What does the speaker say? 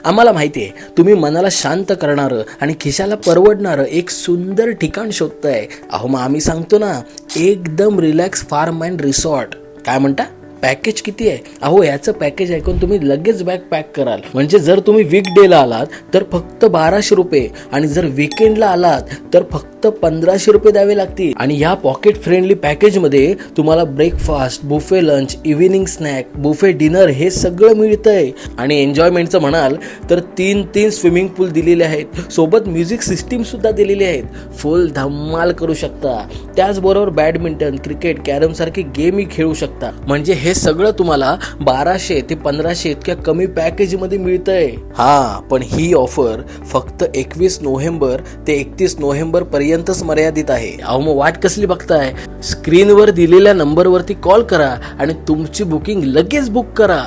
आम्हाला माहिती आहे तुम्ही मनाला शांत करणारं आणि खिशाला परवडणारं एक सुंदर ठिकाण शोधताय. अहो मग आम्ही सांगतो ना, एकदम रिलॅक्स फार्म अँड रिसॉर्ट. काय म्हणता? पॅकेज किती आहे? अहो याचं पॅकेज ऐकून तुम्ही लगेच बॅग पॅक कराल. म्हणजे जर तुम्ही वीकडेला आलात तर फक्त 1200 रुपये आणि जर वीकेंडला आलात तर फक्त 1500 रुपये द्यावे लागतील. आणि या पॉकेट फ्रेंडली पॅकेजमध्ये तुम्हाला breakfast, buffet lunch, evening snack, buffet dinner हे सगळं मिळतंय. आणि एन्जॉयमेंटचं म्हणाल तर 3 स्विमिंग पूल दिलेले आहेत, सोबत म्युझिक सिस्टीम सुद्धा दिलेली आहेत. फुल धमाल करू शकता. त्याचबरोबर बॅडमिंटन, क्रिकेट, कॅरम सारखे गेमही खेळू शकता. म्हणजे हे सगळं तुम्हाला 1200 ते 1500 इतक्या कमी पॅकेजमध्ये मिळतंय. हा, पण ही ऑफर फक्त 21 नोव्हेंबर ते 31 नोव्हेंबर पर्यंतच मर्यादित आहे. अहो मग वाट कसली बघताय? स्क्रीनवर दिलेल्या नंबरवरती कॉल करा आणि तुमची बुकिंग लगेच बुक करा.